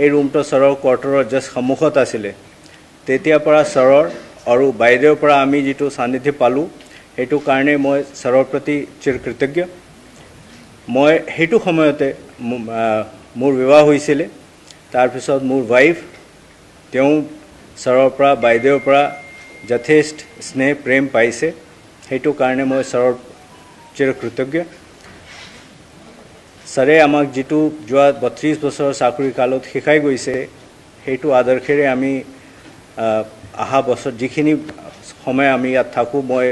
এই ৰুমটো ছাৰৰ কোৱাৰ্টাৰৰ জাষ্ট সন্মুখত আছিলে তেতিয়াৰ পৰা ছাৰৰ আৰু বাইদেউৰ পৰা আমি যিটো সান্নিধ্য পালোঁ সেইটো কাৰণে মই ছাৰৰ প্ৰতি চিৰকৃতজ্ঞ মই সেইটো সময়তে মোৰ বিবাহ হৈছিলে তাৰপিছত মোৰ ৱাইফ তেওঁ ছাৰৰ পৰা বাইদেউৰ পৰা যথেষ্ট স্নেহ প্ৰেম পাইছে সেইটো কাৰণে মই ছাৰৰ চিৰকৃতজ্ঞ ছাৰে আমাক যিটো যোৱা 32 বছৰ চাকৰি কালত শিকাই গৈছে সেইটো আদৰ্শেৰে আমি আহা বছৰ যিখিনি সময় আমি ইয়াত থাকোঁ মই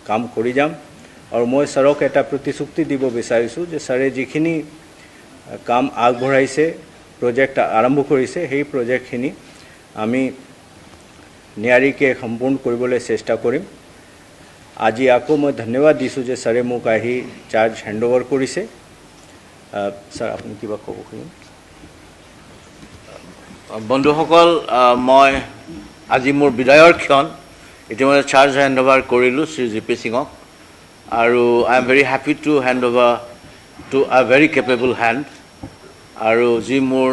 কাম কৰি যাম আৰু মই ছাৰক এটা প্ৰতিশ্ৰুতি দিব বিচাৰিছোঁ যে ছাৰে যিখিনি কাম আগবঢ়াইছে প্ৰজেক্ট আৰম্ভ কৰিছে সেই প্ৰজেক্টখিনি আমি নিয়াৰিকৈ সম্পূৰ্ণ কৰিবলৈ চেষ্টা কৰিম আজি আকৌ মই ধন্যবাদ দিছোঁ যে ছাৰে মোক আহি চাৰ্জ হেণ্ডঅভাৰ কৰিছে ছাৰ আপুনি কিবা ক'ব খুজিম বন্ধুসকল মই আজি মোৰ বিদায়ৰ ক্ষণ ইতিমধ্যে চাৰ্জ হেণ্ডঅভাৰ কৰিলোঁ শ্ৰী জি পি সিঙক আৰু I am very happy to hand over to a very capable hand আৰু যি মোৰ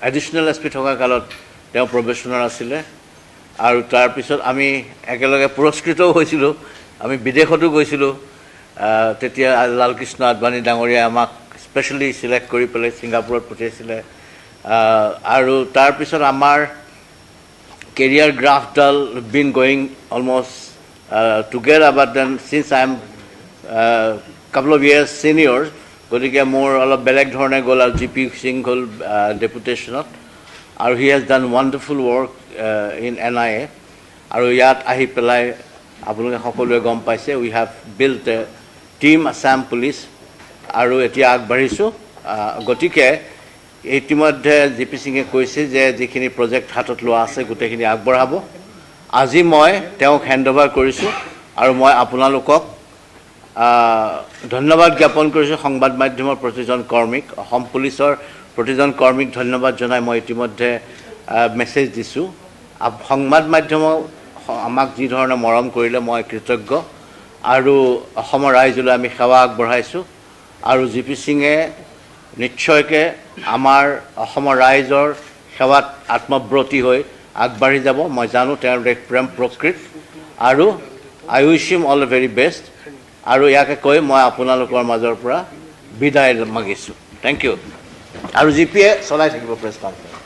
এডিশ্যনেল এছ পি থকা কালত তেওঁ প্ৰবেশনাৰ আছিলে আৰু তাৰপিছত আমি একেলগে পুৰস্কৃতও হৈছিলোঁ আমি বিদেশতো গৈছিলোঁ তেতিয়া লালকৃষ্ণ আদবানী ডাঙৰীয়াই আমাক স্পেচিয়েলি চিলেক্ট কৰি পেলাই ছিংগাপুৰত পঠিয়াইছিলে আৰু তাৰপিছত আমাৰ কেৰিয়াৰ গ্ৰাফডাল been going almost together but then since I am couple of years senior গতিকে মোৰ অলপ বেলেগ ধৰণে গ'ল আৰু জি পি সিং হ'ল ডেপুটেশ্যনত আৰু he has done wonderful work in NIA আৰু ইয়াত আহি পেলাই আপোনালোকে সকলোৱে গম পাইছে we have built a team Assam police আৰু এতিয়া আগবাঢ়িছোঁ গতিকে ইতিমধ্যে জি পি সিঙে কৈছে যে যিখিনি প্ৰজেক্ট হাতত লোৱা আছে গোটেইখিনি আগবঢ়াব আজি মই তেওঁক হেণ্ডঅভাৰ কৰিছোঁ আৰু মই আপোনালোকক ধন্যবাদ জ্ঞাপন কৰিছোঁ সংবাদ মাধ্যমৰ প্ৰতিজন কৰ্মীক অসম পুলিচৰ প্ৰতিজন কৰ্মীক ধন্যবাদ জনাই মই ইতিমধ্যে মেছেজ দিছোঁ সংবাদ মাধ্যমক আমাক যি ধৰণে মৰম কৰিলে মই কৃতজ্ঞ আৰু অসমৰ ৰাইজলৈ আমি সেৱা আগবঢ়াইছোঁ আৰু জি পি সিঙে নিশ্চয়কৈ আমাৰ অসমৰ ৰাইজৰ সেৱাত আত্মব্ৰতী হৈ আগবাঢ়ি যাব মই জানো তেওঁৰ দেশ প্ৰেম প্ৰকৃত আৰু আই wish him all the very best আৰু ইয়াকে কৈ মই আপোনালোকৰ মাজৰ পৰা বিদায় মাগিছোঁ থেংক ইউ আৰু জি পিয়ে চলাই থাকিব press conference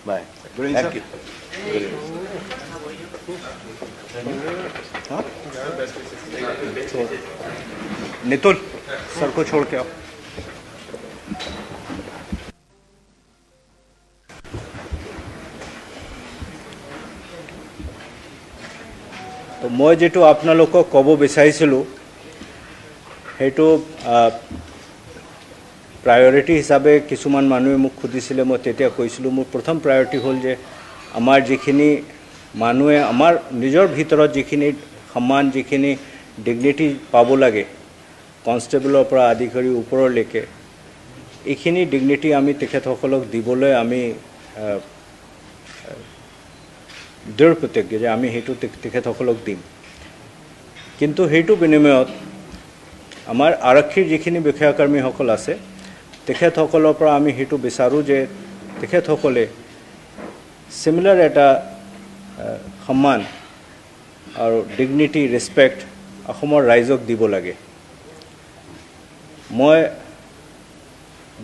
Bye. Thank you. Nitul sir को छोड़ के आओ তো মই যেটো আপোনালোকক ক'ব বিচাৰিছিলোঁ সেইটো প্ৰায়ৰিটি হিচাপে কিছুমান মানুহে মোক খুদিছিলে মই তেতিয়া কৈছিলোঁ মোৰ প্ৰথম প্ৰায়ৰিটি হ'ল যে আমাৰ যিখিনি মানুহে আমাৰ নিজৰ ভিতৰত যিখিনি সন্মান যিখিনি ডিগনিটি পাব লাগে কনষ্টেবলৰ পৰা আদি কৰি ওপৰলৈকে এইখিনি ডিগনিটি আমি তেখেতসকলক দিবলৈ আমি দৃঢ় প্ৰতিজ্ঞ যে আমি সেইটো তেখেতসকলক দিম কিন্তু সেইটো বিনিময়ত আমাৰ আৰক্ষীৰ যিখিনি বিষয়াকৰ্মীসকল আছে তেখেতসকলৰ পৰা আমি সেইটো বিচাৰোঁ যে তেখেতসকলে সিমিলাৰ এটা সন্মান আৰু ডিগনিটি ৰেসপেক্ট অসমৰ ৰাইজক দিব লাগে মই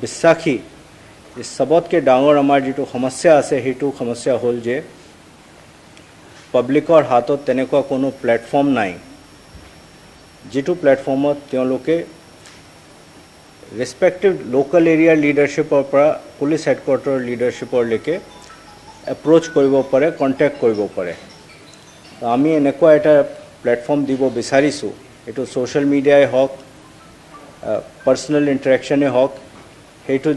বিশ্বাসী যে সবতকে ডাঙৰ আমাৰ যিটো সমস্যা আছে সেইটো সমস্যা হ'ল যে পাব্লিকৰ হাতত তেনেকুৱা কোনো প্লেটফৰ্ম নাই যিটো প্লেটফৰ্মত তেওঁলোকে ৰেসপেক্টিভ লোকেল এৰিয়াৰ লিডাৰশ্বিপৰ পৰা পুলিচ হেডকোৱাৰ্টাৰৰ লিডাৰশ্বিপৰলৈকে এপ্ৰোচ কৰিব পাৰে কণ্টেক্ট কৰিব পাৰে আমি এনেকুৱা এটা প্লেটফৰ্ম দিব বিচাৰিছোঁ এইটো ছ'চিয়েল মিডিয়াই হওক পাৰ্চনেল ইণ্টাৰেকশ্যনে হওক সেইটো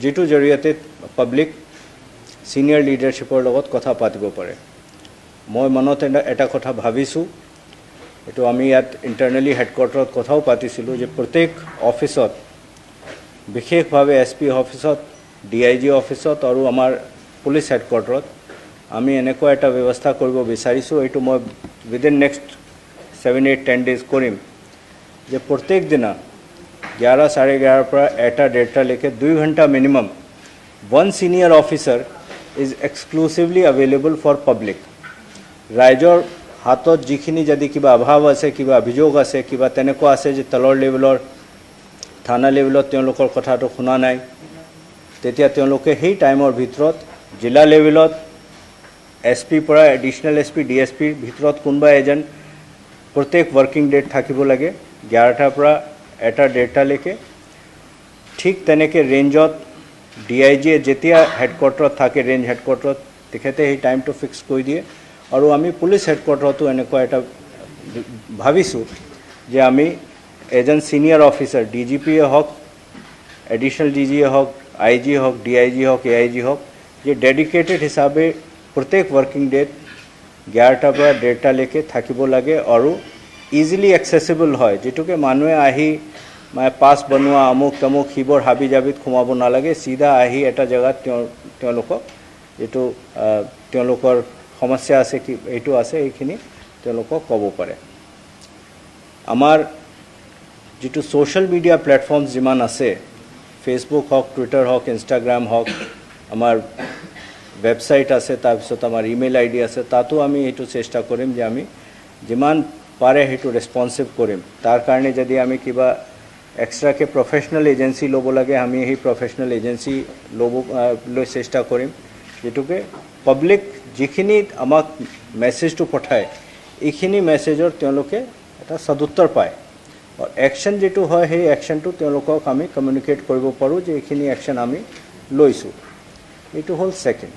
যিটো জৰিয়তে পাব্লিক ছিনিয়ৰ লিডাৰশ্বিপৰ লগত কথা পাতিব পাৰে মই মনত এটা কথা ভাবিছোঁ এইটো আমি ইয়াত ইণ্টাৰনেলি হেডকোৱাৰ্টাৰত কথাও পাতিছিলোঁ যে প্ৰত্যেক অফিচত বিশেষভাৱে SP অফিচত DIG অফিসত আৰু আমাৰ পুলিচ হেডকোয়াৰ্টাৰত আমি এনেকুৱা এটা ব্যৱস্থা কৰিব বিচাৰিছোঁ এইটো মই উইদিন নেক্সট 7-8-10 days কৰিম যে প্ৰত্যেক দিনা 11-11:30 পৰা 1-1:30 লৈকে 2 ঘণ্টা minimum one senior officer is exclusively available for public. ৰাইজৰ হাতত যিখিনি যদি কিবা অভাৱ আছে কিবা অভিযোগ আছে কিবা তেনেকুৱা আছে যে তলৰ লেভেলৰ থানা লেভেলত তেওঁলোকৰ কথাটো শুনা নাই তেতিয়া তেওঁলোকে সেই টাইমৰ ভিতৰত জিলা লেভেলত SP পৰা এডিশনাল SP DSP ভিতৰত কোনবা এজেন্ট প্ৰত্যেক ওয়াৰ্কিং ডেট থাকিব লাগে 11টা পৰা 1-1:30 লৈকে ঠিক তেনেকে ৰেঞ্জত DIG যেতিয়া হেডকোয়াৰ্টাৰত থাকে ৰেঞ্জ হেডকোয়াৰ্টাৰত তেখেতে সেই টাইমটো ফিক্স কৰি দিয়ে আৰু আমি পুলিচ হেডকোয়াৰ্টাৰতো এনেকুৱা এটা ভাবিছোঁ যে আমি এজন সিনিয়ৰ অফিচাৰ DGP হওক এডিশনাল DG হওক IG হওক DIG হওক AIG হওক যে ডেডিকেটেড হিচাপে প্ৰত্যেক ওয়াৰ্কিং ডেট 11টা পৰা 1:30 লৈকে থাকিব লাগে আৰু ইজিলি এক্সেসিবল হয় যেটোকে মানুহে আহি মানে পাস বনোৱা আমুক তমুক হিবৰ হাবি জাবিত খুমাব নালাগে সিধা আহি এটা জায়গাত তেওঁলোকক যেটো তেওঁলোকৰ সমস্যা আছে কি এইটো আছে এইখিনি তেওঁলোকক ক'ব পাৰে আমাৰ যেটো সোশ্যাল মিডিয়া প্ল্যাটফৰ্মস যিমান আছে ফেসবুক হওক টুইটাৰ হওক ইনষ্টাগ্ৰাম হওক আমাৰ ওয়েবসাইট আছে তাৰপিছত আমাৰ ইমেইল আইডি আছে তাতো আমি এইটো চেষ্টা কৰিম যে আমি যিমান পাৰে হেতু ৰেসপন্সিভ কৰিম তাৰ কাৰণে যদি আমি কিবা এক্সট্ৰা কে প্ৰফেশনাল এজেন্সি ল'ব লাগে আমি এই প্ৰফেশনাল এজেন্সি লৈ চেষ্টা কৰিম যেটোকে পাব্লিক যিখিনি আমাক মেছেজটো পঠায় এইখিনি মেছেজৰ তেওঁলোকে এটা সদুত্তৰ পায় আৰু একশন যেটো হয় সেই একশনটো তেওঁলোকক আমি কমিউনিকেট কৰিব পাৰো যে এইখিনি একশন আমি লৈছো এইটো হল সেকেন্ড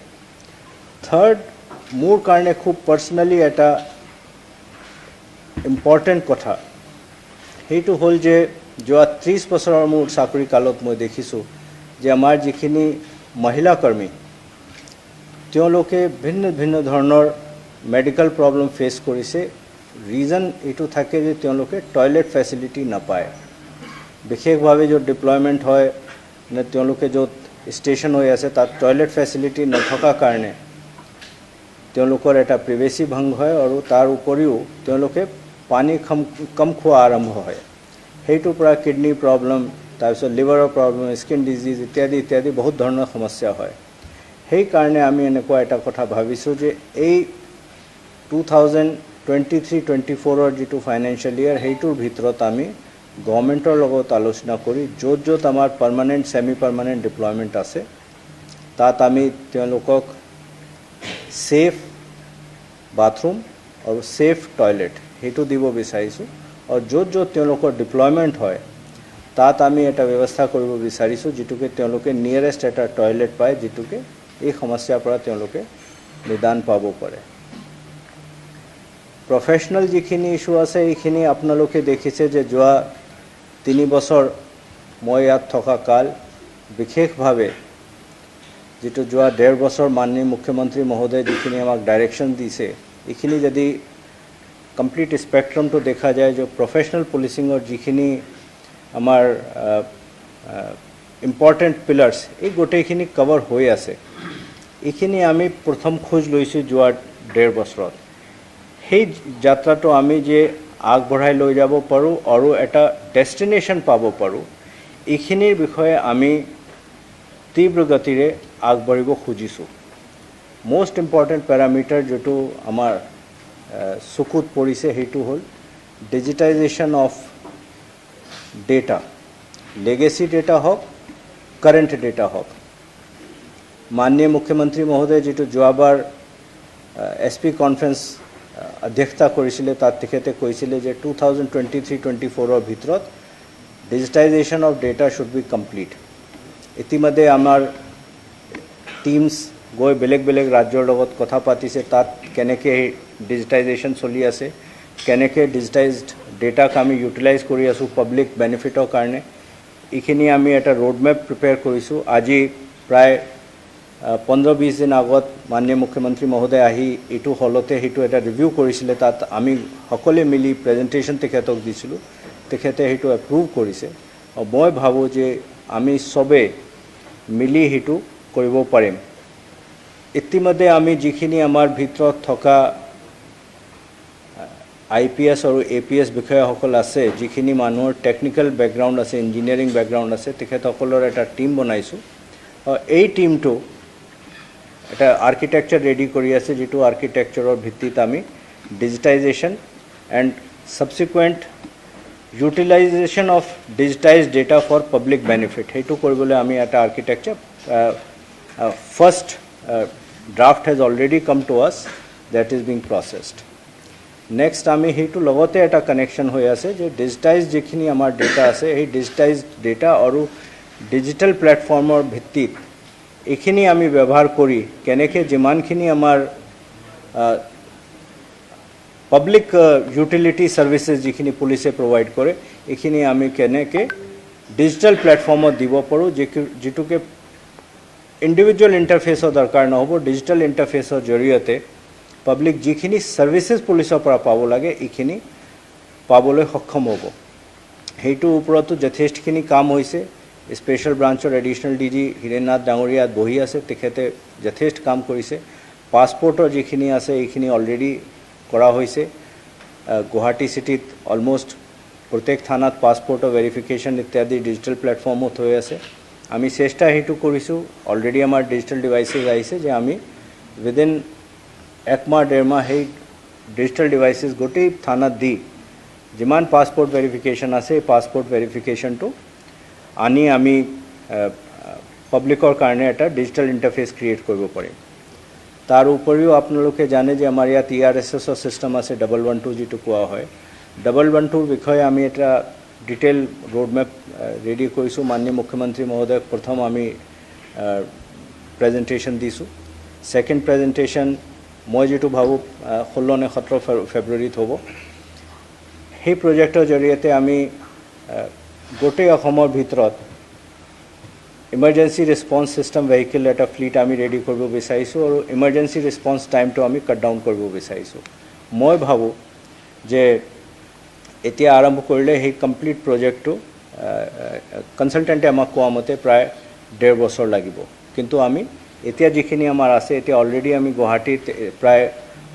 থাৰ্ড মোৰ কাৰণে খুব পাৰ্সোনালি এটা ইম্পৰ্টেন্ট কথা সেইটো হল যে যোৱা 30 বছৰৰ মোৰ চাকৰি কালত মই দেখিছো যে আমাৰ যিখিনি মহিলা কৰ্মী তেওঁলোকে ভিন্ন ভিন্ন ধৰণৰ মেডিকেল প্ৰবলেম ফেস কৰিছে ৰিজন এইটো থাকে যে তেওঁলোকে টয়লেট ফেসিলিটি নাপায় বিশেষভাৱে যে ডিপ্লয়মেন্ট হয় নে তেওঁলোকে য'ত ষ্টেচন হৈ আছে তাত টয়লেট ফেসিলিটি নথকা কাৰণে তেওঁলোকৰ এটা প্ৰিভেসি ভংগ হয় আৰু তাৰ উপৰিও তেওঁলোকে পানী কম খোৱা আৰম্ভ হয় হেইটোৰ পৰা কিডনি প্ৰবলেম তাৰপিছত লিভাৰৰ প্ৰবলেম স্কিন ডিজিজ ইত্যাদি ইত্যাদি বহুত ধৰণৰ সমস্যা হয় সেই কাৰণে আমি এনেকুৱা এটা কথা ভাবিছো যে এই 2023-24 যেটো ফাইনান্সিয়াল ইয়াৰ হেইটোৰ ভিতৰত আমি গভৰ্নমেন্টৰ লগত আলোচনা কৰি য'ত আমাৰ পাৰ্মানেন্ট সেমি পাৰ্মানেন্ট ডিপ্লয়মেন্ট আছে তাত আমি তেওঁলোকক সেফ বাথৰুম আৰু সেফ টয়লেট হেতু দিব বিচাৰিছো আৰু য'ত তেওঁলোকৰ ডিপ্লয়মেন্ট হয় তাত আমি এটা ব্যৱস্থা কৰিব বিচাৰিছো যেটোকে তেওঁলোকে নিয়াৰেষ্ট এটা টয়লেট পায় যেটোকে এই সমস্যাৰ পৰা তেওঁলোকে নিদান পাব পাৰে প্ৰফেশনাল যিখিনি ইস্যু আছে এইখিনি আপোনালোকে দেখিছে যে যোৱা 3 বছৰ মই ইয়াত থকা কাল বিশেষভাৱে যেটো যোৱা 1.5 বছৰ মাননীয় মুখ্যমন্ত্ৰী মহোদয় যিখিনি আমাক ডাইৰেকশন দিছে এইখিনি যদি কমপ্লিট স্পেক্ট্ৰামটো দেখা যায় যে প্ৰফেশনাল পুলিচিংৰ যিখিনি আমাৰ ইম্পৰ্টেন্ট পিলাৰ্স এই গোটেইখিনি কভাৰ হৈ আছে এইখিনি আমি প্ৰথম খোজ লৈছো যোৱা 1.5 বছৰত সেই যাত্ৰাটো আমি যে আগবঢ়াই লৈ যাব পাৰো আৰু এটা ডেষ্টিনেশন পাব পাৰো এইখিনিৰ বিষয়ে আমি তীব্ৰ গতিৰে আগবঢ়িব খুজিছো মোস্ট ইম্পৰ্টেন্ট প্যাৰামিটাৰ যেটো আমাৰ চকুত পৰিছে হেতু হল digitisation of data legacy data হওক কাৰেন্ট ডেটা হওক মাননীয় মুখ্যমন্ত্ৰী মহোদয় যেটো যোৱাবাৰ SP কনফাৰেন্স অধ্যক্ষতা কৰিছিলে তাত তেখেতে কৈছিলে যে 2023-24 ৰ ভিতৰত digitisation of data should be complete ইতিমধ্যে আমাৰ টিমস গৈ বেলেগ ৰাজ্যৰ লগত কথা পাতিছে তাত কেনেকে ডিজিটাইজেশন চলি আছে কেনেকে ডিজিটাইজড ডেটা আমি ইউটিলাইজ কৰি আছো পাব্লিক বেনিফিটৰ কাৰণে ইখিনি আমি এটা ৰোড মেপ প্ৰিপেয়াৰ কৰিছো আজি প্ৰায় 15-20 দিন আগত মাননীয় মুখ্যমন্ত্ৰী মহোদয় আহি এটো হলতে হেতু এটা ৰিভিউ কৰিছিলে তাত আমি সকলে মিলি প্ৰেজেন্টেশন তেখেতক দিছিলো তেখেতে হেতু এপ্ৰুভ কৰিছে আৰু মই ভাবো যে আমি সবে মিলি হেতু কৰিব পাৰিম ইতিমধ্যে আমি যিখিনি আমাৰ ভিতৰত থকা IPS আৰু APS বিষয়াসকল আছে যিখিনি মানুহৰ টেকনিক্যাল ব্যাকগ্ৰাউণ্ড আছে ইঞ্জিনিয়াৰিং ব্যাকগ্ৰাউণ্ড আছে তেখেতসকলৰ এটা টিম বনাইছো এই টিমটো এটা আৰ্কিটেকচাৰ ৰেডি কৰি আছে যেটো আৰ্কিটেকচাৰৰ ভিত্তিত আমি digitisation and subsequent utilization of digitized data for public benefit hetu koribole ami eta architecture first draft has already come to us that is being processed next ami hetu logote eta connection hoy ase je digitized jekhini amar data ase ei digitized data aru digital platform or bhittit ekhini ami byabhar kori keneke jiman khini amar public utility services যিখিনি পুলিশে provide করে এখিনি আমি কেনেকে digital প্ল্যাটফর্মত দিব পাৰো যেটুকে individual ইন্টাৰফেসৰ দৰকাৰ নহব ডিজিটাল ইন্টাৰফেসৰ জৰিয়তে পাবলিক যিখিনি সাৰ্ভিসেস পুলিশৰ পৰা পাব লাগে এখিনি পাবলৈ সক্ষম হ'ব হেতু ওপৰতো যথেষ্টখিনি কাম হৈছে স্পেশাল ব্ৰাঞ্চৰ এডিশনাল DG হিৰেনাথ ডাঙৰীয়া বহি আছে তেখেতে যথেষ্ট কাম কৰিছে পাসপোৰ্টৰ যিখিনি আছে এইখিনি অলৰেডি কৰা হৈছে গুৱাহাটী সিটিত অলমোস্ট প্ৰত্যেক থানাত পাসপোৰ্টৰ ভেৰিফিকেশন ইত্যাদি ডিজিটাল প্ল্যাটফৰ্মত হৈ আছে আমি চেষ্টা হেতু কৰিছো অলৰেডি আমাৰ ডিজিটাল ডিভাইসেস আহিছে যে আমি উইদিন এক মাহ ডেৰ মাহ এই ডিজিটাল ডিভাইসেস গোটেই থানাত দি যিমান পাসপোৰ্ট ভেৰিফিকেশন আছে পাসপোৰ্ট ভেৰিফিকেশনটো আনি আমি পাব্লিকৰ কাৰণে এটা ডিজিটাল ইন্টাৰফেস ক্ৰিয়েট কৰিব পাৰিম তার উপরিও আপনালোকে জানে যে আমার ইয়াত ERSS সিস্টেম আছে 112 যেটো কোয়া হয় 112 বিষয়ে আমি এটা ডিটেইল রোড ম্যাপ রেডি কৰিছো মাননীয় মুখ্যমন্ত্ৰী মহোদয় প্ৰথম আমি প্ৰেজেন্টেশন দিছো সেকেন্ড প্ৰেজেন্টেশন মই যেটো ভাবো 16 নে 17 ফেব্ৰুৱাৰীত হ'ব সেই প্ৰজেক্টৰ জৰিয়তে আমি গোটেই অসমৰ ভিতৰত ইমাৰ্জেন্সি ৰেসপন্স সিস্টেম ভেহিকল এটা ফ্লিট আমি ৰেডি কৰব বিচাৰিছো আৰু ইমাৰ্জেন্সি ৰেসপন্স টাইমটো আমি কাট ডাউন কৰিব বিচাৰিছো মই ভাবো যে এতিয়া আৰম্ভ কৰিলে সেই কমপ্লিট প্ৰজেক্টটো কনসালটেন্টে আমাক কোৱা মতে প্ৰায় 1.5 বছৰ লাগিব কিন্তু আমি এতিয়া যিখিনি আমাৰ আছে এতিয়া অলৰেডি আমি গুৱাহাটীত প্ৰায়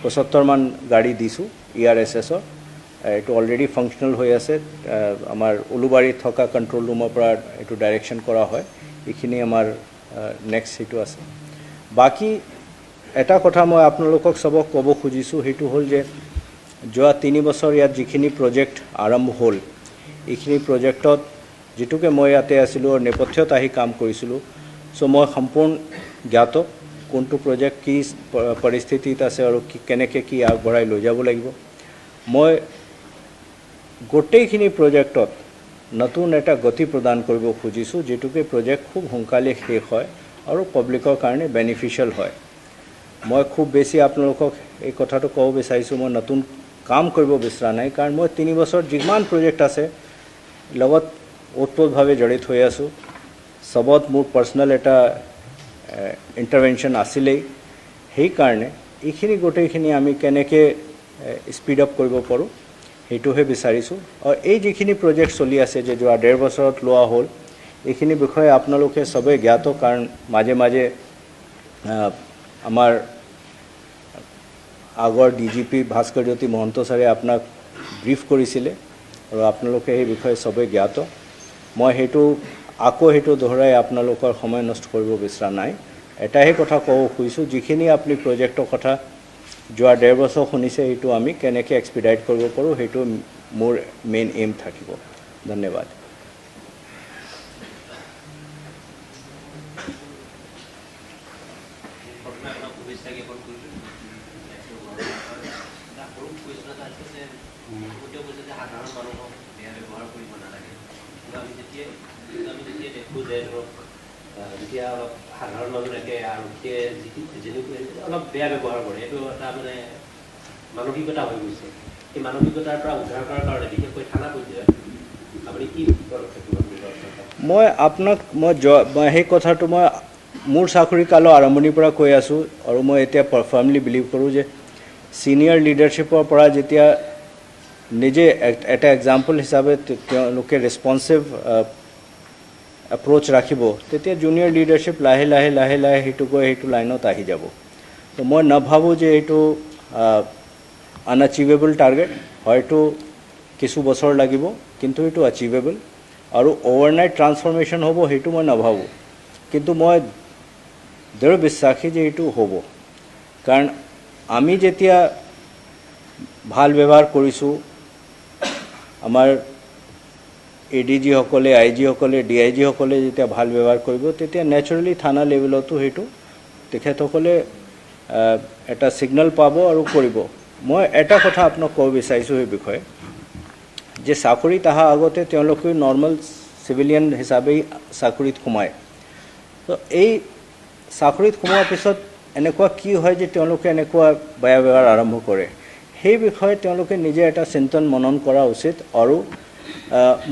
75 মান গাড়ী দিছো ERSS এটো অলৰেডি ফাংশনাল হৈ আছে আমাৰ উলুবাৰীত থকা কন্ট্ৰোল ৰুমৰ পৰা এটো ডাইৰেকশন কৰা হয় এখিনি আমাৰ নেক্সট হেতু আছে বাকি এটা কথা মই আপোনালোকক সবক ক'ব খুজিছো হেতু হল যে যোৱা 3 বছৰ ইয়াত যিখিনি প্ৰজেক্ট আৰম্ভ হল এইখিনি প্ৰজেক্টত যেটুকে মই ইয়াতে আছিলো আৰু নেপথ্যত আহি কাম কৰিছিলো সো মই সম্পূৰ্ণ জ্ঞাত কোনটো প্ৰজেক্ট কি পৰিস্থিতিত আছে আৰু কেনেকে কি আগবঢ়াই লৈ যাব লাগিব মই গোটেইখিনি প্ৰজেক্টত নতুন এটা গতি প্ৰদান কৰিব খুজিছো যেটুকে প্ৰজেক্ট খুব সোনকালে শেষ হয় আৰু পাব্লিকৰ কাৰণে বেনিফিশিয়াল হয় মই খুব বেছি আপোনালোকক এই কথাটো ক'ব বিচাৰিছো মই নতুন কাম কৰিব বিচৰা নাই কাৰণ মই 3 বছৰ যিমান প্ৰজেক্ট আছে লগত ওতপ্ৰোতভাৱে জড়িত হৈ আছো সবত মোৰ পাৰ্সোনাল এটা ইন্টাৰভেনশন আছিলেই সেই কাৰণে এইখিনি গোটেইখিনি আমি কেনেকে স্পীড আপ কৰিব পাৰো হেতুহে বিচাৰিছো আৰু এই যিখিনি প্ৰজেক্ট চলি আছে যে যোৱা 1.5 বছৰত লোৱা হ'ল এইখিনি বিষয়ে আপোনালোকে সবে জ্ঞাত কাৰণ মাজে মাজে আমাৰ আগৰ DGP ভাস্কৰ জ্যোতি মহন্ত ছাৰে আপোনাক ব্ৰিফ কৰিছিলে আৰু আপোনালোকে এই বিষয়ে সবে জ্ঞাত মই হেতু আকৌ হেতু দহৰাই আপোনালোকৰ সময় নষ্ট কৰিব বিচৰা নাই এটাহে কথা ক'ব খুজিছো যিখিনি আপুনি প্ৰজেক্টৰ কথা যোৱা 1.5 বছৰ শুনিছে হেতু আমি কেনেকে এক্সপিডাইট কৰিব পাৰো হেতু মোৰ মেইন এম থাকিব ধন্যবাদ সাধাৰণ মানুহে আৰক্ষীয়ে অলপ বেয়া ব্যৱহাৰ কৰে এইটো এটা মানে মানসিকতা হৈ গৈছে এই মানসিকতাৰ পৰা উদ্ধাৰ কৰাৰ কাৰণে বিশেষকৈ থানা পৰ্যায়ত আপুনি কি মই আপোনাক মই সেই কথাটো মই মোৰ চাকৰি কালৰ আৰম্ভণিৰ পৰা কৈ আছো আৰু মই এতিয়া ফাৰ্মলি বিলিভ কৰো যে সিনিয়ৰ লিডাৰশ্বিপৰ পৰা যেতিয়া নিজে এটা এক্সাম্পল হিচাপে তেওঁলোকে ৰেসপন্সিভ এপ্ৰোচ ৰাখিব তেতিয়া জুনিয়ৰ লিডাৰশ্বিপ লাহে লাহে লাহে লাহে সেইটো গৈ সেইটো লাইনত আহি যাব তো মই নাভাবোঁ যে এইটো আনএচিভেবল টাৰ্গেট হয়তো কিছু বছৰ লাগিব কিন্তু এইটো এচিভেবল আৰু অভাৰনাইট ট্ৰান্সফৰ্মেশ্যন হ'ব সেইটো মই নাভাবোঁ কিন্তু মই দৃঢ় বিশ্বাসী যে এইটো হ'ব কাৰণ আমি যেতিয়া ভাল ব্যৱহাৰ কৰিছোঁ আমাৰ ADG-সকলে IG-সকলে DIG-সকলে যেতিয়া ভাল ব্যৱহাৰ কৰিব তেতিয়া নেচাৰেলি থানা লেভেলতো সেইটো তেখেতসকলে এটা ছিগনেল পাব আৰু কৰিব মই এটা কথা আপোনাক ক'ব বিচাৰিছোঁ এই বিষয়ে যে চাকৰিত অহা আগতে তেওঁলোকে নৰ্মেল চিভিলিয়ান হিচাপেই চাকৰিত সোমায় তো এই চাকৰিত সোমোৱাৰ পিছত এনেকুৱা কি হয় যে তেওঁলোকে এনেকুৱা বেয়া ব্যৱহাৰ আৰম্ভ কৰে সেই বিষয়ে তেওঁলোকে নিজে এটা চিন্তন মনন কৰা উচিত আৰু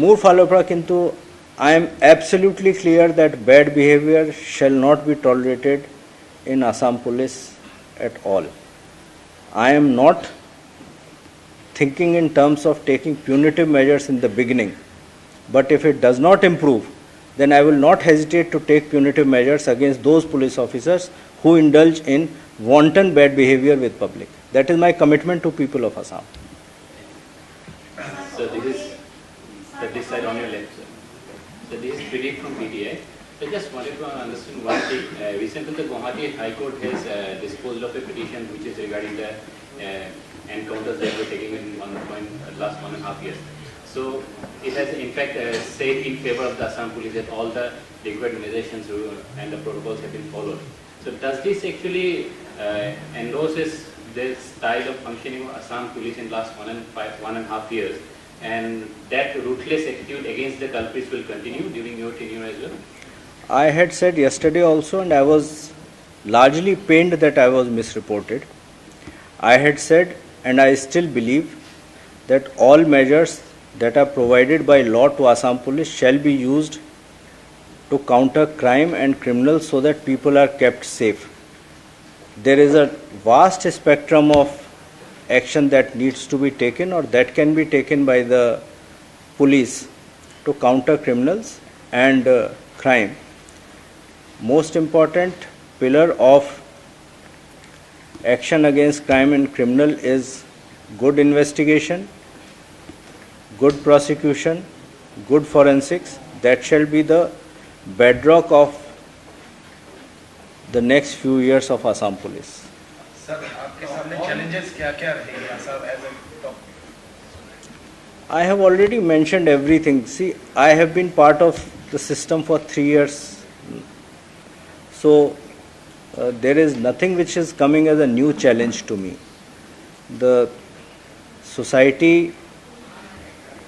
মোৰ ফালৰ পৰা কিন্তু I am absolutely clear that bad behavior shall not be tolerated in Assam Police at all. I am not thinking in terms of taking punitive measures in the beginning, but if it does not improve, then I will not hesitate to take punitive measures against those police officers who indulge in wanton bad behavior with public. That is my commitment to people of Assam. So this side on your left, sir. So this is Pradeep from PTI. I just wanted to understand one thing. Recently, the Guwahati High Court has disposed of a petition which is regarding the encounters that were taking in last 1.5 years. So it has in fact said in favor of the Assam Police that all the required organizations and the protocols have been followed. So does this actually endorses the style of functioning of Assam Police in last 1.5 years? And that ruthless attitude against the culprits will continue during your tenure as well? I had said yesterday also, and I was largely pained that I was misreported. I had said, and I still believe, that all measures that are provided by law to Assam Police shall be used to counter crime and criminals so that people are kept safe. There is a vast spectrum of action that needs to be taken or that can be taken by the police to counter criminals and crime. Most important pillar of action against crime and criminal is good investigation, good prosecution, good forensics. That shall be the bedrock of the next few years of Assam Police. Sir आपके सामने challenges क्या-क्या रहेंगे sir as a top? I have already mentioned everything. See, I have been part of the system for 3 years. So there is nothing which is coming as a new challenge to me. The society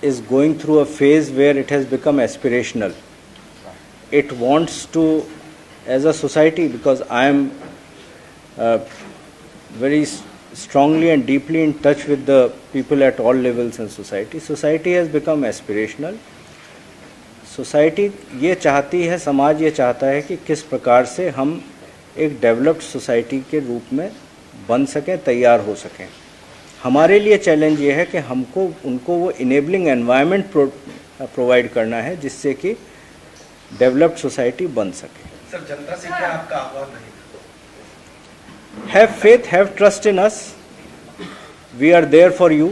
is going through a phase where it has become aspirational. It wants to, as a society, because I am very strongly and deeply in touch with the people at all levels in society. Society has become aspirational. Society ये चाहती है, समाज ये चाहता है कि किस प्रकार से हम एक डेवलप्ड सोसाइटी के रूप में बन सकें, तैयार हो सकें. हमारे लिए चैलेंज ये है कि हमको उनको वो इनेबलिंग एनवायरनमेंट प्रोवाइड करना है जिससे कि डेवलप्ड सोसाइटी बन सके. सर जनता से क्या आपका आह्वान है? Have faith, have trust in us. We are there for you.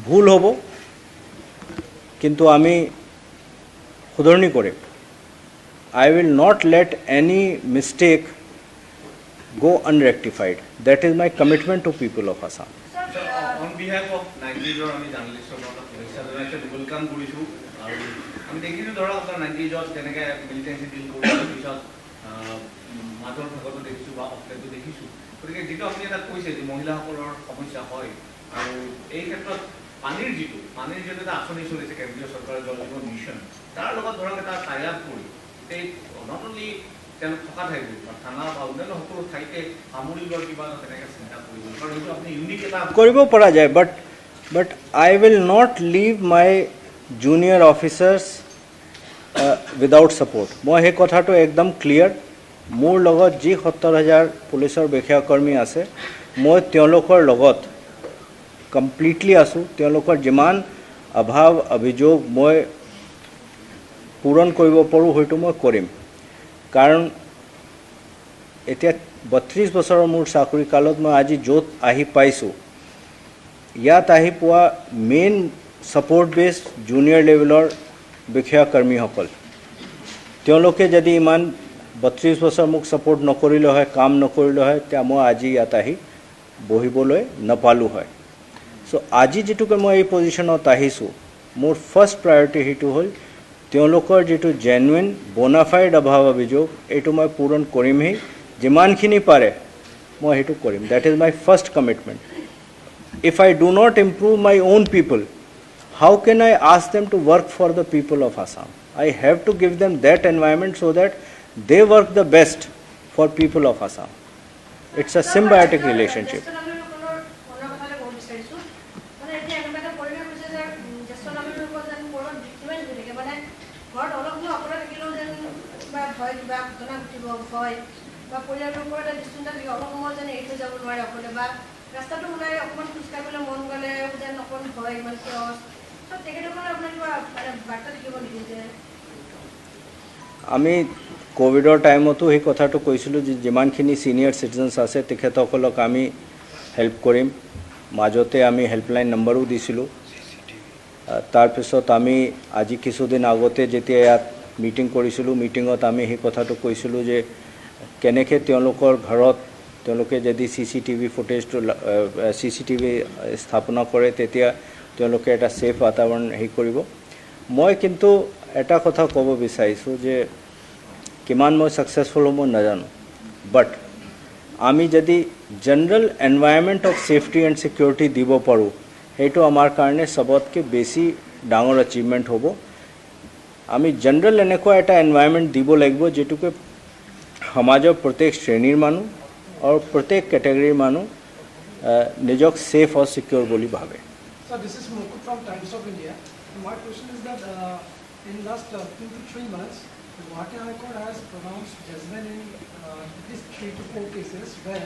ভুল হব কিন্তু আমি শুধৰণি কৰিম. I will not let any mistake go unrectified. That is my commitment to people of Assam. Sir, on behalf of 90s আমি জাৰ্নালিস্টৰ পৰা শুভেচ্ছা জনাইছো, ওয়েলকাম কৰিছো আৰু আমি দেখিছো ধৰা আপোনাৰ 90s তেনেকৈ মিলিটেন্সি ডিল কৰাৰ পিছত মাদৰ ভাগতো দেখিছো বা অফলেটো দেখিছো. গতিকে যেটো আপুনি এটা কৈছে যে মহিলাসকলৰ সমস্যা হয় আৰু এই ক্ষেত্ৰত পানীৰ যেটো এটা আঁচনি চলিছে কেন্দ্ৰীয় চৰকাৰৰ জল জীৱন মিছন তাৰ লগত ধৰক এটা টাই আপ কৰি এই নট অনলি তেওঁলোক থকা ঠাইবোৰ থানা বা অন্যান্য সকলো ঠাইতে সামৰি লোৱাৰ কিবা এটা তেনেকৈ চিন্তা কৰিব কাৰণ এইটো আপুনি ইউনিক এটা কৰিব পৰা যায় but I will not leave my junior officers without support. মই সেই কথাটো একদম ক্লিয়াৰ. মোৰ লগত যি ৭০,০০০ পুলিচৰ বিষয়াকৰ্মী আছে মই তেওঁলোকৰ লগত কমপ্লিটলি আছোঁ. তেওঁলোকৰ যিমান অভাৱ অভিযোগ মই পূৰণ কৰিব পাৰোঁ হয়তো মই কৰিম কাৰণ এতিয়া 32 বছৰৰ মোৰ চাকৰি কালত মই আজি য'ত আহি পাইছোঁ ইয়াত আহি পোৱা মেইন ছাপোৰ্ট বেছ জুনিয়ৰ লেভেলৰ বিষয়া কৰ্মীসকল তেওঁলোকে যদি ইমান 32 বছৰ মোক ছাপোৰ্ট নকৰিলে হয় কাম নকৰিলে হয় তেতিয়া মই আজি ইয়াত আহি বহিবলৈ নাপালোঁ হয় চ' আজি যেটুকে মই এই পজিশ্যনত আহিছোঁ মোৰ ফাৰ্ষ্ট প্ৰায়ৰিটি সেইটো হ'ল তেওঁলোকৰ যেটো জেনুইন বোনাফাইড অভাৱ অভিযোগ এইটো মই পূৰণ কৰিমেই যিমানখিনি পাৰে মই সেইটো কৰিম that is my first commitment if I do not improve my own people how can I ask them to work for the people of Assam I have to give them that environment so that they work the best for people of Assam it's a symbiotic relationship ৰাস্তাটো ওলাই অকমান খুচকাবলৈ মন গ'লে যেন অকণ ভয় ইমান কেৱল তেখেতসকলে আপোনাৰ কিবা মানে বাৰ্তা দিব নেকি যে আমি কোভিডৰ টাইমতো এই কথাটো কৈছিলোঁ যে যিমানখিনি সিনিয়ৰ সিটিজেন্স আছে তেখেতসকলক আমি হেল্প কৰিম মাজতে আমি হেল্পলাইন নম্বৰো দিছিলোঁ তাৰপিছত আমি আজি কিছুদিন আগতে যেতিয়া ইয়াত মিটিং কৰিছিলোঁ মিটিঙত আমি এই কথাটো কৈছিলোঁ যে কেনেকৈ তেওঁলোকৰ ঘৰত তেওঁলোকে যদি চিচিটিভি ফুটেজটো চিচিটিভি স্থাপনা কৰে তেতিয়া তেওঁলোকে এটা সেফ বাতাবৰণ হেৰি কৰিব মই কিন্তু এটা কথা ক'ব বিচাৰিছোঁ যে কিমান মই সাকসেসফুল হ'ম নাজানো বাট আমি যদি general environment of safety and security দিব পাৰোঁ সেইটো আমাৰ কাৰণে সবতকৈ বেছি ডাঙৰ এচিভমেণ্ট হ'ব আমি জেনাৰেল এনেকুৱা এটা এনভাইৰনমেন্ট দিব লাগিব যেটোকে সমাজৰ প্ৰত্যেক শ্ৰেণীৰ মানুহ और प्रत्येक कैटेगरी मानो निजोक सेफ और सिक्योर बोली भावे So this is Mukut from Times of India. My question is that in last 2 to 3 months, the Guwahati High Court has pronounced judgment in at least 3 to 4 cases where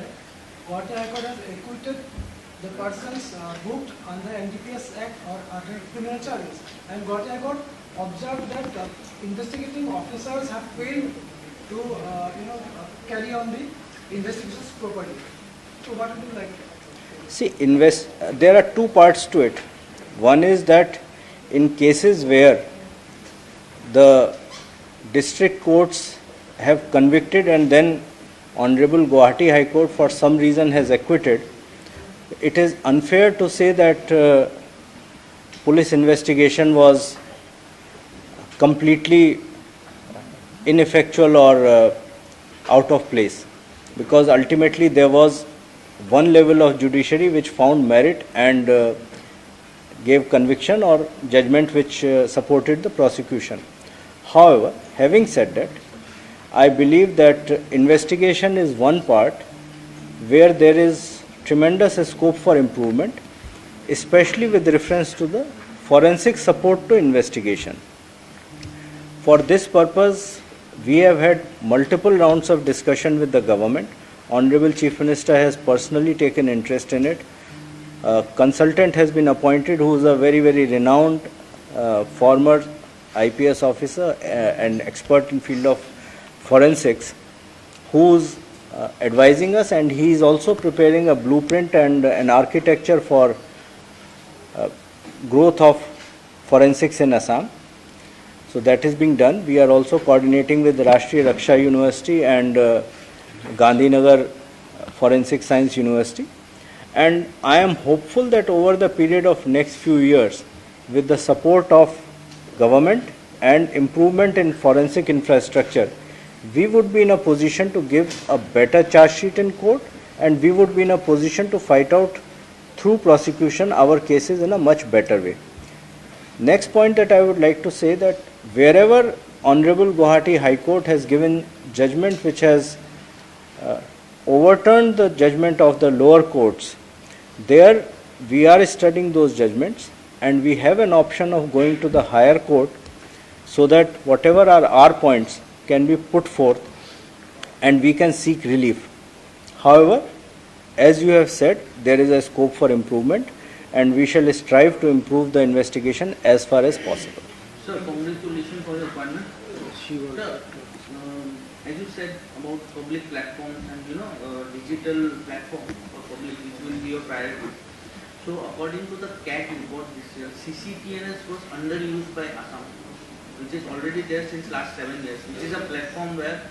Guwahati High Court has acquitted the persons booked under NDPS Act or other criminal charges. And Guwahati High Court observed that investigating officers have failed to carry on the investigations properly. So what would you like? See, there are two parts to it. One is that in cases where the district courts have convicted and then Honorable Guwahati High Court for some reason has acquitted, it is unfair to say that police investigation was completely ineffectual or out of place. Because ultimately there was one level of judiciary which found merit and gave conviction or judgment which supported the prosecution. However, having said that, I believe that investigation is one part where there is tremendous scope for improvement, especially with reference to the forensic support to investigation. For this purpose, we have had multiple rounds of discussion with the government. Honorable Chief Minister has personally taken interest in it. A consultant has been appointed who is a very, very renowned former IPS officer and expert in field of forensics who is advising us, and he is also preparing a blueprint and an architecture for growth of forensics in Assam. So that is being done. We are also coordinating with Rashtriya Raksha University and Gandhinagar Forensic Science University. And I am hopeful that over the period of next few years, with the support of government and improvement in forensic infrastructure, we would be in a position to give a better charge sheet in court, and we would be in a position to fight out through prosecution our cases in a much better way. Next point that I would like to say that wherever Honorable Guwahati High Court has given judgment which has overturned the judgment of the lower courts, there we are studying those judgments and we have an option of going to the higher court so that whatever are our points can be put forth and we can seek relief. However, as you have said, there is a scope for improvement and we shall strive to improve the investigation as far as possible. So Sir, congratulations for your appointment. Sir, as you said about public platforms and digital platform for public, which will be your priority. So according to the CAT report this year, CCTNS was underused by Assam, which is already there since last 7 years, which is a platform where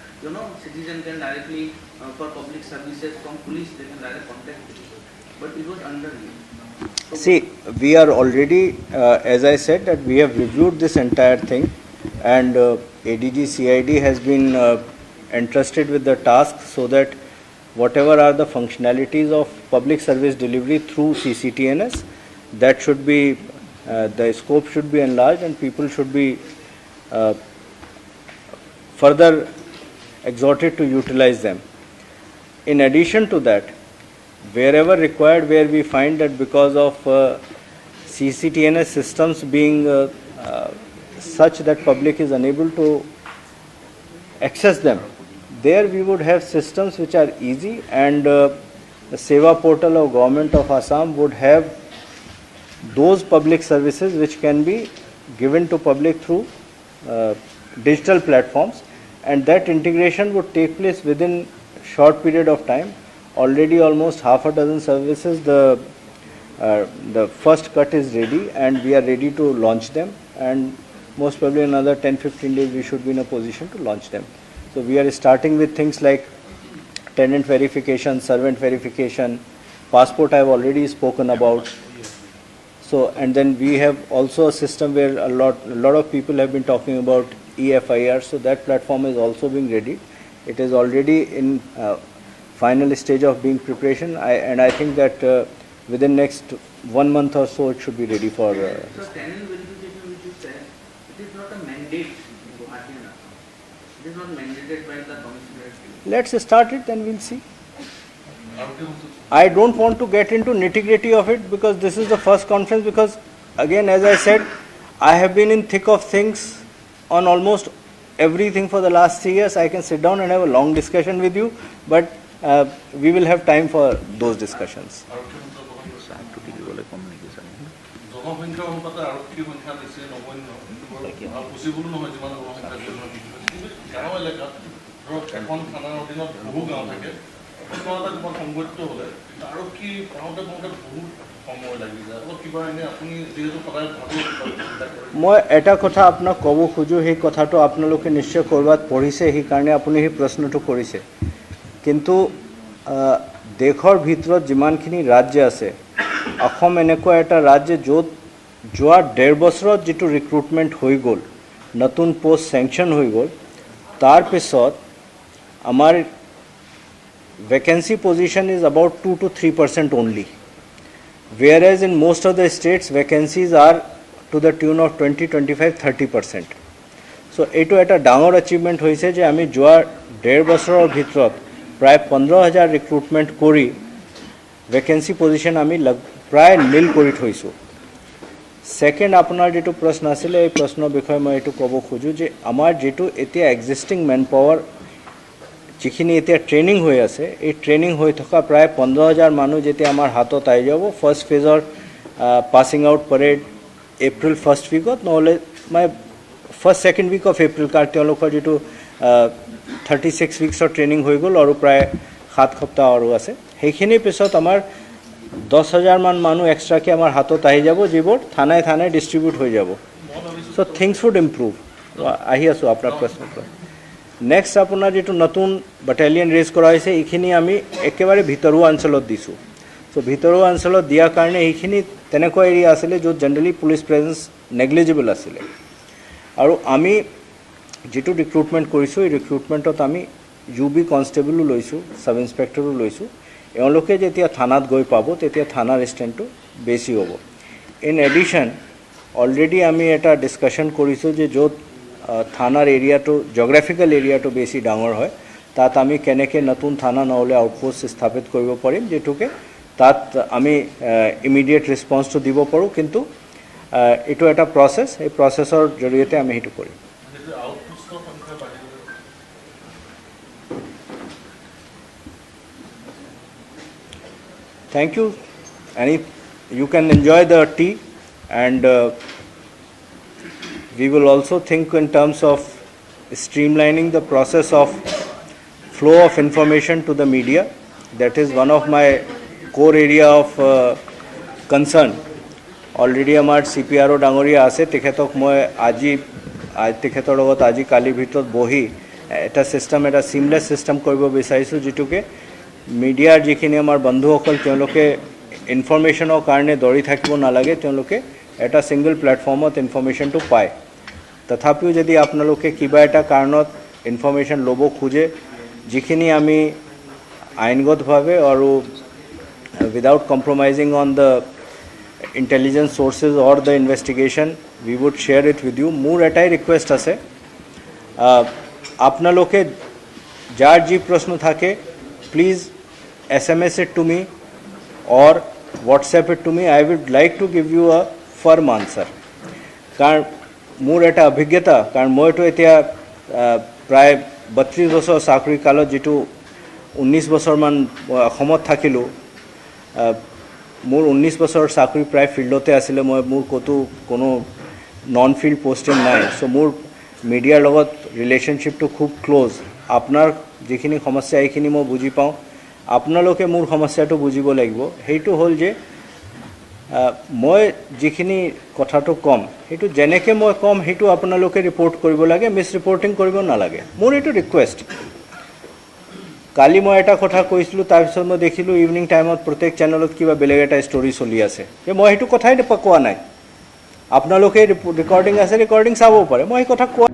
citizen can directly for public services from police they can direct contact with, but it was underused. So See, we are already, as I said, that we have reviewed this entire thing, and ADG CID has been entrusted with the task so that whatever are the functionalities of public service delivery through CCTNS, that should be, the scope should be enlarged and people should be further exhorted to utilize them. In addition to that, wherever required, where we find that because of CCTNS systems being such that public is unable to access them, there we would have systems which are easy, and the Seva portal of Government of Assam would have those public services which can be given to public through digital platforms, and that integration would take place within short period of time. Already almost half a dozen services, the first cut is ready and we are ready to launch them, and most probably another 10-15 days we should be in a position to launch them. So we are starting with things like tenant verification, servant verification, passport I have already spoken about. So, and then we have also a system where a lot of people have been talking about EFIR, so that platform is also being ready. It is already in final stage of being preparation, and I think that within next 1 month or so it should be ready for. So tenant verification which you said, it is not a mandate in Guwahati and Assam. It is not mandated by the commissioner. Let's start it, then we'll see. I don't want to get into nitty-gritty of it because this is the first conference, because again, as I said, I have been in thick of things on almost everything for the last 3 years. I can sit down and have a long discussion with you, but we will have time for those discussions. জনসংখ্যাৰ অনুপাতে আৰক্ষীৰ সংখ্যা বেছি নগণ্য, পচিবলো নহয় যিমান জনসংখ্যা কিন্তু গাঁও এলেকাত ধৰক এখন থানাৰ অধীনত বহু গাঁও থাকে, ঘটনা এটা কিবা সংঘটিত হ'লে আৰক্ষী পাওঁতে পাওঁতে বহুত সময় লাগি যায়। অলপ কিবা এনে আপুনি যিহেতু সদায় ভাবে মই এটা কথা আপোনাক ক'ব খোজোঁ, সেই কথাটো আপোনালোকে নিশ্চয় ক'ৰবাত পঢ়িছে, সেইকাৰণে আপুনি সেই প্ৰশ্নটো কৰিছে। কিন্তু দেশৰ ভিতৰত যিমানখিনি ৰাজ্য আছে, অসম এনেকুৱা এটা ৰাজ্য য'ত যোৱা 1.5 বছৰত যিটো ৰিক্ৰুটমেণ্ট হৈ গ'ল, নতুন পোষ্ট চেংচন হৈ গ'ল, তাৰপিছত আমাৰ vacancy position is about 2 to 3% only, whereas in most of the states vacancies are to the tune of 20, 25, 30%. So এইটো এটা ডাঙৰ achievement হৈছে যে আমি যোৱা 1.5 বছৰৰ ভিতৰত প্ৰায় 15,000 ৰিক্ৰুটমেণ্ট কৰি ভেকেঞ্চি পজিশ্যন আমি প্ৰায় নীল কৰি থৈছোঁ। ছেকেণ্ড, আপোনাৰ যিটো প্ৰশ্ন আছিলে, এই প্ৰশ্নৰ বিষয়ে মই এইটো ক'ব খোজোঁ যে আমাৰ যিটো এতিয়া এক্সিষ্টিং মেন পাৱাৰ যিখিনি এতিয়া ট্ৰেইনিং হৈ আছে, এই ট্ৰেইনিং হৈ থকা প্ৰায় 15,000 মানুহ যেতিয়া আমাৰ হাতত আহি যাব, ফাৰ্ষ্ট ফেজৰ passing out parade April first উইকত, নহ'লে first second week of April, কাৰণ তেওঁলোকৰ যিটো 36 উইকছৰ ট্ৰেইনিং হৈ গ'ল আৰু প্ৰায় 7 সপ্তাহ আৰু আছে। সেইখিনিৰ পিছত আমাৰ 10,000 মান মানুহ এক্সট্ৰাকৈ আমাৰ হাতত আহি যাব, যিবোৰ থানাই থানাই ডিষ্ট্ৰিবিউট হৈ যাব। চ' থিংছ উড ইম্প্ৰুভ। আহি আছোঁ আপোনাৰ প্ৰশ্নৰ পৰা। নেক্সট আপোনাৰ যিটো নতুন বাটালিয়ন ৰেজ কৰা হৈছে, এইখিনি আমি একেবাৰে ভিতৰুৱা অঞ্চলত দিছোঁ। চ' ভিতৰুৱা অঞ্চলত দিয়াৰ কাৰণে এইখিনি তেনেকুৱা এৰিয়া আছিলে য'ত জেনেৰেলি পুলিচ প্ৰেজেঞ্চ নেগলিজিবল আছিলে, আৰু আমি যিটো ৰিক্ৰুটমেণ্ট কৰিছোঁ, এই ৰিক্ৰুটমেণ্টত আমি UB কনষ্টেবলো লৈছোঁ, ছাব ইনস্পেক্টৰো লৈছোঁ। এওঁলোকে যেতিয়া থানাত গৈ পাব, তেতিয়া থানাৰ ষ্ট্ৰেংথটো বেছি হ'ব। ইন এডিশ্যন, অলৰেডি আমি এটা ডিছকাশ্যন কৰিছোঁ যে য'ত থানাৰ এৰিয়াটো, জগ্ৰাফিকেল এৰিয়াটো বেছি ডাঙৰ হয়, তাত আমি কেনেকৈ নতুন থানা নহ'লে আউটপোষ্ট স্থাপিত কৰিব পাৰিম, যিটোকে তাত আমি ইমিডিয়েট ৰেছপন্সটো দিব পাৰোঁ। কিন্তু এইটো এটা প্ৰচেছ, এই প্ৰচেছৰ জৰিয়তে আমি সেইটো কৰিম। Thank you. You can enjoy the tea, and we will also think in terms of streamlining the process of flow of information to the media. That is one of my core area of concern. Already আমার CPRO ডাঙৰীয়া আছে, তেখেতক মই আজি তেখেতৰ লগত আজি কালিৰ ভিতৰত বহি এটা সিস্টেম, এটা সিমলেছ সিস্টেম কৰিব বিচাৰিছোঁ, যিটোকে মিডিয়াৰ যিখিনি আমাৰ বন্ধুসকল তেওঁলোকে ইনফৰমেশ্যনৰ কাৰণে দৌৰি থাকিব নালাগে, তেওঁলোকে এটা সিংগল প্লেটফৰ্মত ইনফৰমেশ্যনটো পায়। তথাপিও যদি আপোনালোকে কিবা এটা কাৰণত ইনফৰমেশ্যন ল'ব খোজে, যিখিনি আমি আইনগতভাৱে আৰু without compromising on the intelligence sources or the investigation, we would share it with you. More etai request ase apnaloke jar ji prashno thake, please SMS it to me or WhatsApp it to me. I would like to give you a firm answer. Karon more eta abhigyata, karon moi to etia pray 32 বছৰ চাকৰি কালত যেটো 19 বছৰ মান অসমত থাকিলো, মোৰ 19 বছৰ চাকৰি প্ৰায় ফিল্ডতে আছিলে, মই মোৰ কোনো নন ফিল্ড পোষ্টিং নাই। সো মোৰ মিডিয়াৰ লগত ৰিলেশ্যনশ্বিপটো খুব ক্লোজ। আপোনাৰ যিখিনি সমস্যা এইখিনি মই বুজি পাওঁ, আপোনালোকে মোৰ সমস্যাটো বুজিব লাগিব। সেইটো হ'ল যে মই যিখিনি কথাটো কম, সেইটো যেনেকৈ মই কম সেইটো আপোনালোকে ৰিপৰ্ট কৰিব লাগে, মিছ ৰিপৰ্টিং কৰিব নালাগে। মোৰ এইটো ৰিকুৱেষ্ট। কালি মই এটা কথা কৈছিলোঁ, তাৰপিছত মই দেখিলোঁ ইভিনিং টাইমত প্ৰত্যেক চেনেলত কিবা বেলেগ এটা ষ্টৰি চলি আছে, যে মই সেইটো কথাই কোৱা নাই। আপোনালোকে ৰেকৰ্ডিং আছে, ৰেকৰ্ডিং চাব পাৰে, মই সেই কথা কোৱা